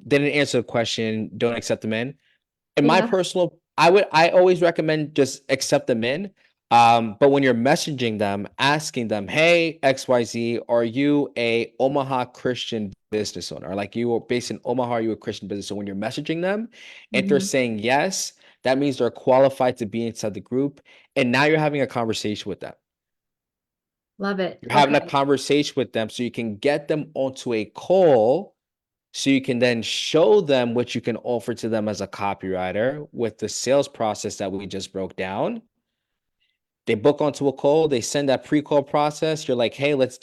didn't answer the question, don't accept them in. In my Yeah. personal, I always recommend just accept them in. But when you're messaging them, asking them, "Hey, XYZ, are you a Omaha Christian business owner? Or like you are based in Omaha, are you a Christian business?" So when you're messaging them, if they're Mm-hmm. saying yes, that means they're qualified to be inside the group, and now you're having a conversation with them. Love it. You're having a Okay. conversation with them so you can get them onto a call so you can then show them what you can offer to them as a copywriter with the sales process that we just broke down. They book onto a call, they send that pre-call process. You're like, hey, let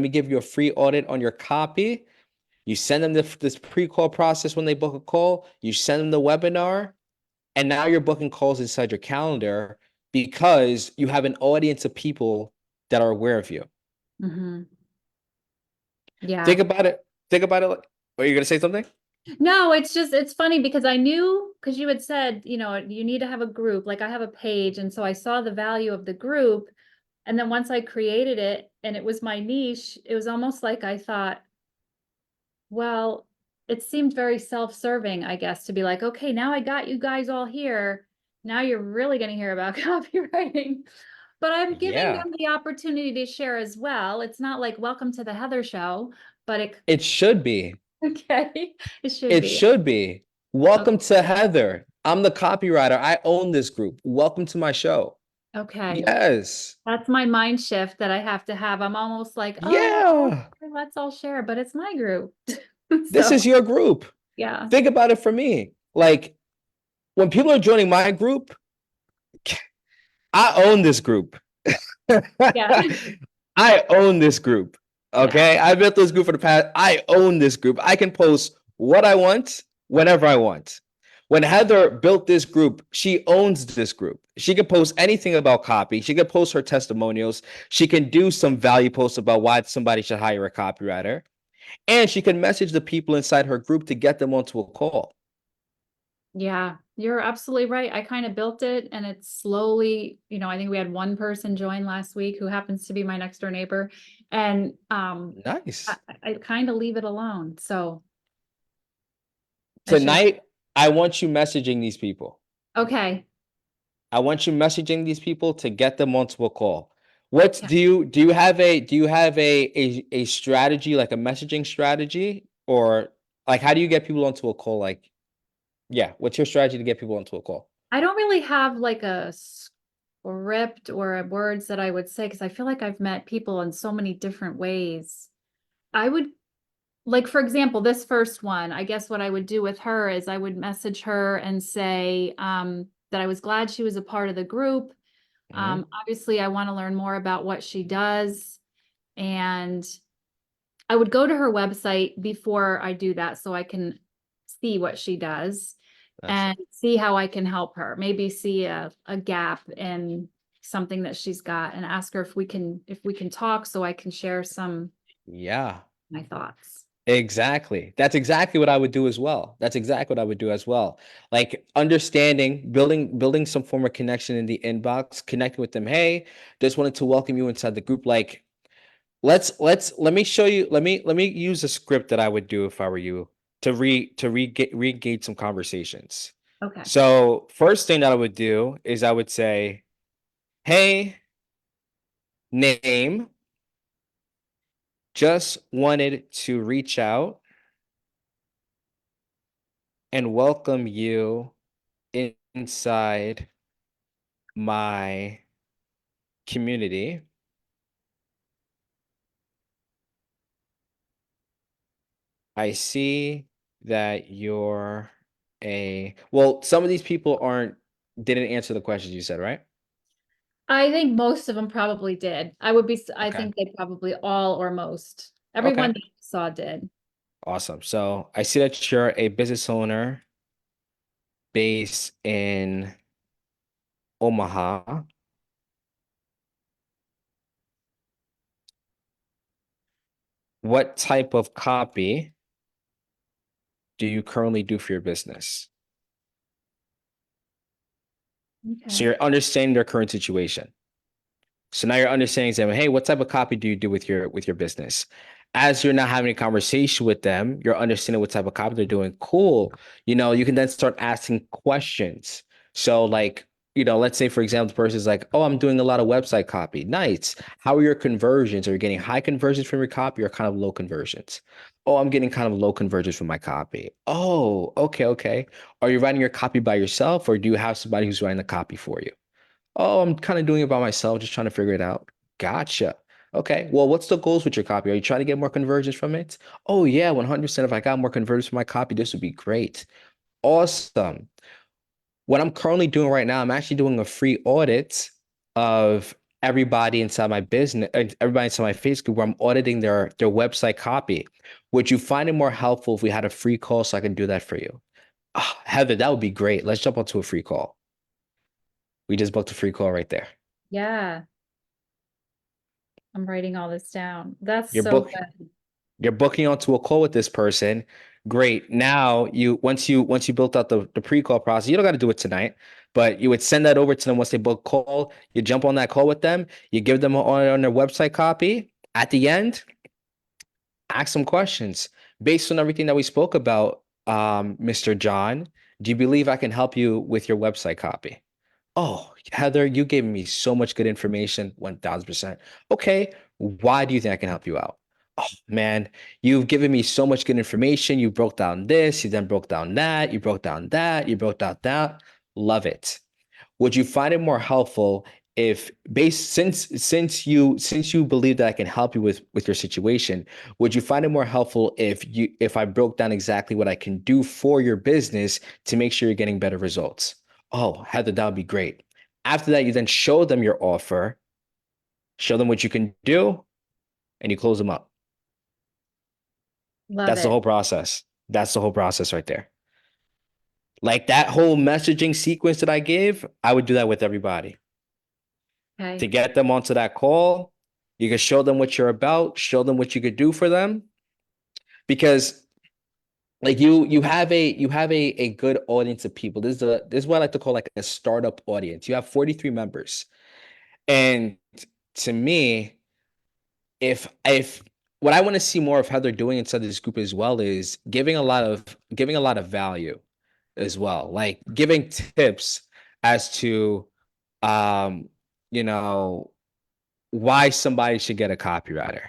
me give you a free audit on your copy. You send them this pre-call process when they book a call, you send them the webinar, and now you're booking calls inside your calendar because you have an audience of people that are aware of you. Mm-hmm. Yeah. Think about it. Think about it. Are you gonna say something? No, it's just it's funny because I knew because you had said, you know, you need to have a group. Like I have a page, and so I saw the value of the group. And then once I created it and it was my niche, it was almost like I thought, well, it seemed very self-serving, I guess, to be like, okay, now I got you guys all here. Now you're really going to hear about copywriting. But I'm giving Yeah, them the opportunity to share as well. It's not like welcome to the Heather show, but it it should be. okay, it should It be. should be. Welcome Okay. to Heather. I'm the copywriter. I own this group. Welcome to my show. Okay. Yes. That's my mind shift that I have to have. I'm almost like, oh, Yeah. let's all share, but it's my group. This So, is your group. yeah. Think about it for me. Like when people are joining my group, I own this group. Yeah. I own this group. Yeah. Okay. I've built this group for the past. I own this group. I can post what I want whenever I want. When Heather built this group, she owns this group. She can post anything about copy. She can post her testimonials. She can do some value posts about why somebody should hire a copywriter. And she can message the people inside her group to get them onto a call. Yeah, you're absolutely right. I kind of built it and it's slowly, you know, I think we had one person join last week who happens to be my next door neighbor. And I, Nice. I kind of leave it alone. So I should, Tonight, I want you messaging these people. okay. I want you messaging these people to get them onto a call. What Okay. do you have a strategy, like a messaging strategy, or like how do you get people onto a call? Like, yeah, what's your strategy to get people onto a call? I don't really have like a script or words that I would say because I feel like I've met people in so many different ways. I would like, for example, this first one, I guess what I would do with her is I would message her and say that I was glad she was a part of the group. Mhm. Obviously, I want to learn more about what she does. And I would go to her website before I do that so I can see what she does That's and see how I can help her. Maybe see a gap in something that she's got and ask her if we can talk so I can share some yeah. my thoughts. Exactly. That's exactly what I would do as well. That's exactly what I would do as well. Like understanding, building some form of connection in the inbox, connecting with them. Hey, just wanted to welcome you inside the group. Like, let me show you. Let me use a script that I would do if I were you to re-engage some conversations. Okay. So first thing that I would do is I would say, hey, name, just wanted to reach out and welcome you inside my community. I see that you're well, some of these people aren't didn't answer the questions you said, right? I think most of them probably did. I Okay. think they probably all or most. Everyone Okay. that I saw did. Awesome. So I see that you're a business owner based in Omaha. What type of copy do you currently do for your business? So Okay. you're understanding their current situation. So now you're understanding them, hey, what type of copy do you do with your business? As you're not having a conversation with them, you're understanding what type of copy they're doing. Cool. You can then start asking questions. So like, let's say for example, the person's like, oh, I'm doing a lot of website copy. Nice. How are your conversions? Are you getting high conversions from your copy or kind of low conversions? Oh, I'm getting kind of low conversions from my copy. Oh, okay, okay. Are you writing your copy by yourself or do you have somebody who's writing the copy for you? Oh, I'm kind of doing it by myself, just trying to figure it out. Gotcha. Okay. Well, what's the goals with your copy? Are you trying to get more conversions from it? Oh, yeah, 100%. If I got more conversions from my copy, this would be great. Awesome. What I'm currently doing right now, I'm actually doing a free audit of everybody inside my business, everybody inside my Facebook group where I'm auditing their website copy. Would you find it more helpful if we had a free call so I can do that for you? Ah, Heather, that would be great. Let's jump onto a free call. We just booked a free call right there. Yeah, I'm writing all this down. That's Your so book good. You're booking onto a call with this person. Great. Now once you built out the pre-call process, you don't got to do it tonight, but you would send that over to them once they book call. You jump on that call with them, you give them on their website copy. At the end, ask some questions based on everything that we spoke about, Mr. John. Do you believe I can help you with your website copy? Oh, Heather, you gave me so much good information. 1000%. Okay. Why do you think I can help you out? Oh, man, you've given me so much good information. You broke down this, you then broke down that, you broke down that, you broke down that. Love it. Would you find it more helpful if based since you believe that I can help you with your situation, would you find it more helpful if I broke down exactly what I can do for your business to make sure you're getting better results? Oh, Heather, that would be great. After that, you then show them your offer, show them what you can do, and you close them up. Love That's the it. whole process. That's the whole process right there. Like that whole messaging sequence that I gave, I would do that with everybody. To Okay. get them onto that call. You can show them what you're about, show them what you could do for them. Because like you have a good audience of people. This is what I like to call like a startup audience. You have 43 members. And to me, if what I want to see more of how they're doing inside this group as well is giving a lot of value as well. Like giving tips as to um, you know, why somebody should get a copywriter,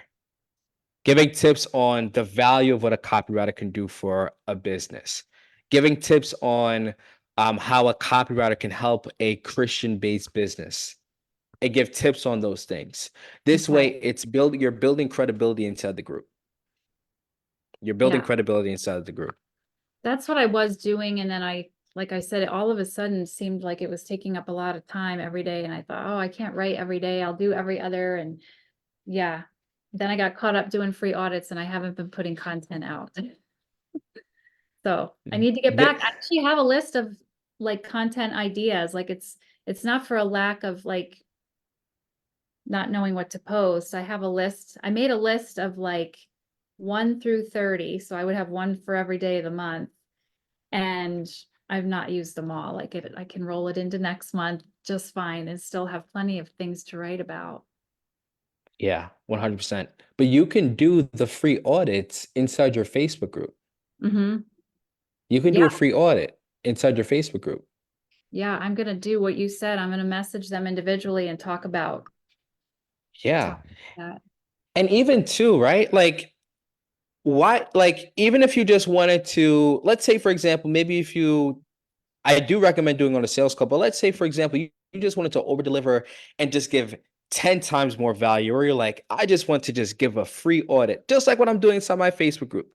giving tips on the value of what a copywriter can do for a business, giving tips on how a copywriter can help a Christian-based business, and give tips on those things. This way, Okay. you're building credibility inside the group. You're building Yeah. credibility inside of the group. That's what I was doing. And then like I said, it all of a sudden seemed like it was taking up a lot of time every day. And I thought, oh, I can't write every day. I'll do every other. And yeah. Then I got caught up doing free audits and I haven't been putting content out. So I need to get back. I actually have a list of like content ideas. Like it's not for a lack of like not knowing what to post. I have a list. I made a list of like 1 through 30. So I would have one for every day of the month. And I've not used them all. Like I can roll it into next month just fine and still have plenty of things to write about. Yeah, 100%. But you can do the free audits inside your Facebook group. Hmm. You can do Yeah. a free audit inside your Facebook group. Yeah. I'm going to do what you said. I'm going to message them individually and Yeah. talk about that. And even too, right? Like why like even if you just wanted to, let's say for example, maybe if you I do recommend doing on a sales call, but let's say for example, you just wanted to over deliver and just give 10 times more value, or you're like, I just want to just give a free audit, just like what I'm doing inside my Facebook group.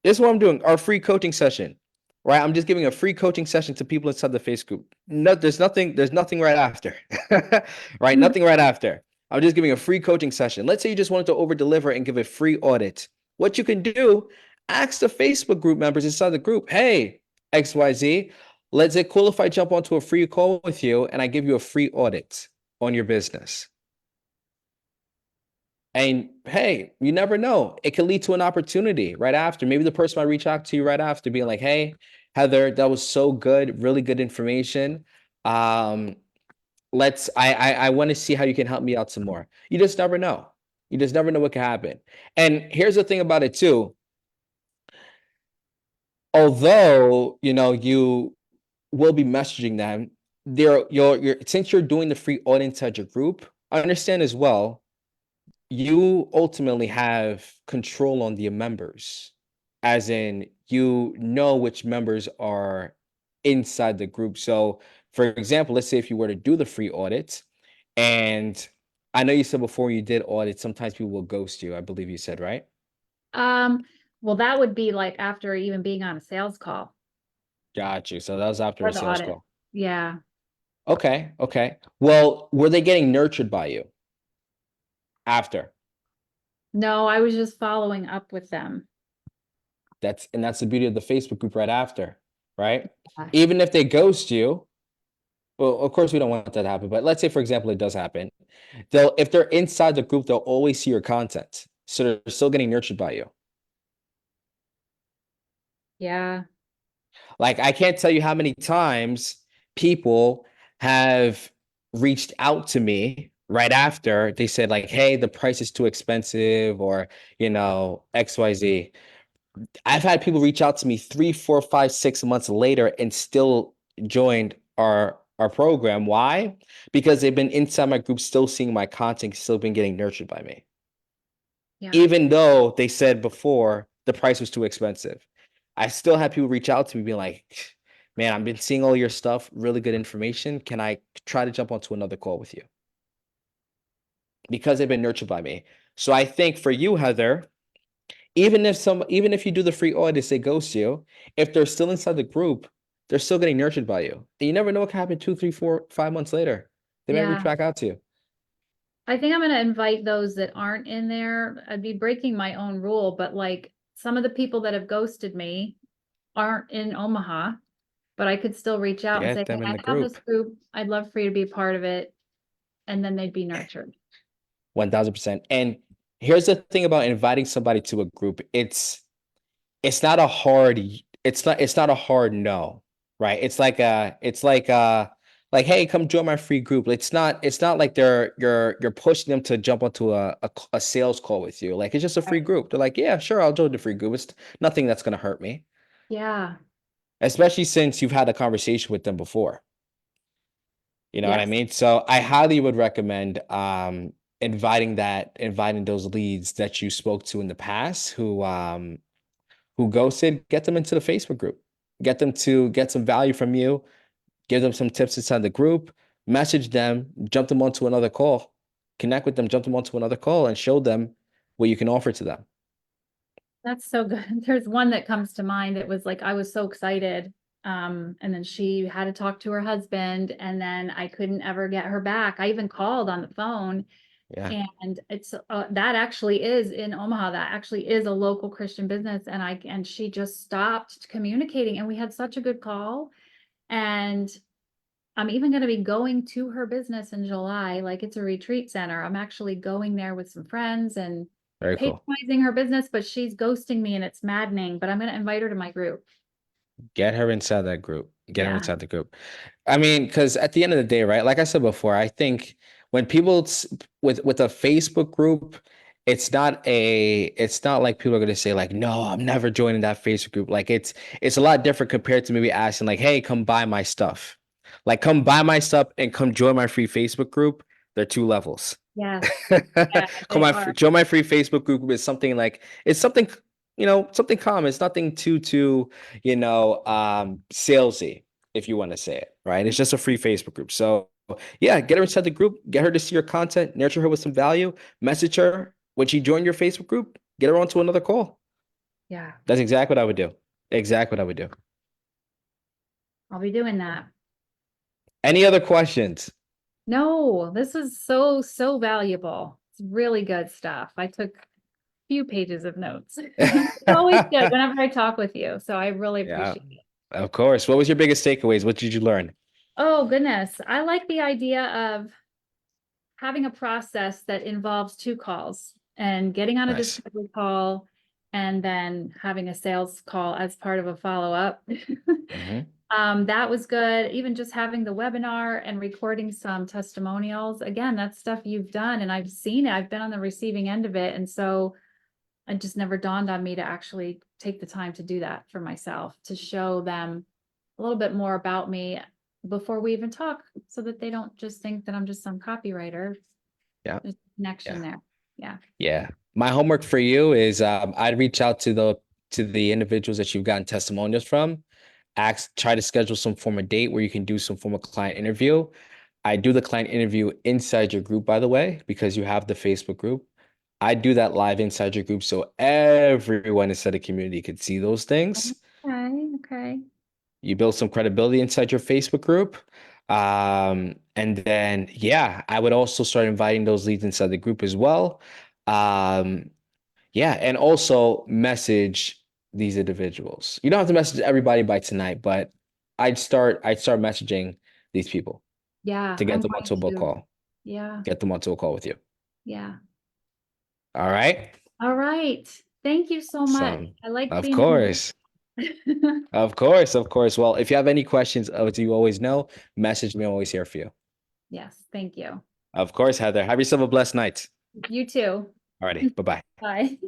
This is what I'm doing, our free coaching session. right? I'm just giving a free coaching session to people inside the Facebook group. No, there's nothing right after, right? Mhm. Nothing right after. I'm just giving a free coaching session. Let's say you just wanted to over deliver and give a free audit. What you can do, ask the Facebook group members inside the group, hey, XYZ, let's it cool if I jump onto a free call with you and I give you a free audit on your business. And hey, you never know. It can lead to an opportunity right after. Maybe the person might reach out to you right after, being like, hey, Heather, that was so good, really good information. Um, I want to see how you can help me out some more. You just never know. You just never know what can happen. And here's the thing about it too. Although, you will be messaging them, you're since you're doing the free audit inside your group, understand as well you ultimately have control on the members, as in you know which members are inside the group. So, for example, let's say if you were to do the free audit, and I know you said before you did audit, sometimes people will ghost you. I believe you said, right? Um, well, that would be like after even being on a sales call Got you. So that was after or a the sales audit. call. Yeah. Okay. Okay. Well, were they getting nurtured by you after? No, I was just following up with them. That's the beauty of the Facebook group right after, right? Yeah. Even if they ghost you, well, of course we don't want that to happen, but let's say for example it does happen. If they're inside the group, they'll always see your content. So they're still getting nurtured by you. Yeah. Like I can't tell you how many times people have reached out to me right after they said like, "Hey, the price is too expensive," or XYZ. I've had people reach out to me 3, 4, 5, 6 months later and still joined our program. Why? Because they've been inside my group, still seeing my content, still been getting nurtured by me, Yeah. even though they said before the price was too expensive. I still have people reach out to me, being like, "Man, I've been seeing all your stuff, really good information. Can I try to jump onto another call with you?" Because they've been nurtured by me. So I think for you, Heather, even if you do the free audits, they ghost you. If they're still inside the group, they're still getting nurtured by you. And you never know what can happen 2, 3, 4, 5 months later. They may reach Yeah. back out to you. I think I'm going to invite those that aren't in there. I'd be breaking my own rule, but like some of the people that have ghosted me aren't in Omaha, but I could still reach out and say, Get hey, them in I the have this group. group. I'd love for you to be a part of it. And then they'd be nurtured. 1000%. And here's the thing about inviting somebody to a group. It's not a hard it's not a hard no, right? It's like hey, come join my free group. It's not like you're pushing them to jump onto a sales call with you. Like it's just a free Right. group. They're like, yeah, sure, I'll join the free group. It's nothing that's gonna hurt me, Yeah. especially since you've had a conversation with them before. You know what I Yes. mean? So I highly would recommend inviting those leads that you spoke to in the past who ghosted, get them into the Facebook group. Get them to get some value from you, give them some tips inside the group, message them, jump them onto another call, connect with them, jump them onto another call, and show them what you can offer to them. That's so good. There's one that comes to mind. It was like I was so excited. And then she had to talk to her husband, and then I couldn't ever get her back. I even called on the phone, Yeah, and it's that actually is in Omaha. That actually is a local Christian business, and she just stopped communicating, and we had such a good call. And I'm even going to be going to her business in July. Like it's a retreat center. I'm actually going there with some friends and very cool. patronizing her business, but she's ghosting me and it's maddening. But I'm going to invite her to my group. Get her inside that group. Get her Yeah. inside the group. I mean, because at the end of the day, right? Like I said before, I think when with a Facebook group, it's not like people are gonna say like, no, I'm never joining that Facebook group. Like it's a lot different compared to maybe asking like, hey, come buy my stuff. Like come buy my stuff and come join my free Facebook group. They're two levels. Yes. Yeah, they are. Join my free Facebook group is something like it's something something common. It's nothing too salesy, if you want to say it, right? It's just a free Facebook group. So yeah, get her inside the group, get her to see your content, nurture her with some value, message her when she joined your Facebook group, get her onto another call. Yeah. That's exactly what I would do. Exactly what I would do. I'll be doing that. Any other questions? No, this is so, so valuable. It's really good stuff. I took a few pages of notes. It's always good whenever I talk with you. So I really Yeah, appreciate it. of course. What was your biggest takeaways? What did you learn? Oh, goodness. I like the idea of having a process that involves two calls and getting on a Nice. discovery call and then having a sales call as part of a follow-up. Hmm. That was good. Even just having the webinar and recording some testimonials. Again, that's stuff you've done and I've seen it. I've been on the receiving end of it. And so it just never dawned on me to actually take the time to do that for myself, to show them a little bit more about me before we even talk, so that they don't just think that I'm just some copywriter. Yeah. There's a connection Yeah. there. Yeah. Yeah. My homework for you is I'd reach out to the individuals that you've gotten testimonials from, try to schedule some form of date where you can do some form of client interview. I do the client interview inside your group, by the way, because you have the Facebook group. I do that live inside your group so everyone inside the community could see those things. Okay. Okay. You build some credibility inside your Facebook group. And then, yeah, I would also start inviting those leads inside the group as well. Um, yeah, and also message these individuals. You don't have to message everybody by tonight, but I'd start messaging these people Yeah, to get I'm them going onto a book to. call, Yeah. get them onto a call with you. Yeah. All right. All right. Thank you so much. So, I like of being in course, here. of course, of course. Well, if you have any questions, as you always know, message me. I'm always here for you. Yes. Thank you. Of course, Heather. Have yourself a blessed night. You too. Alrighty. Bye-bye. Bye.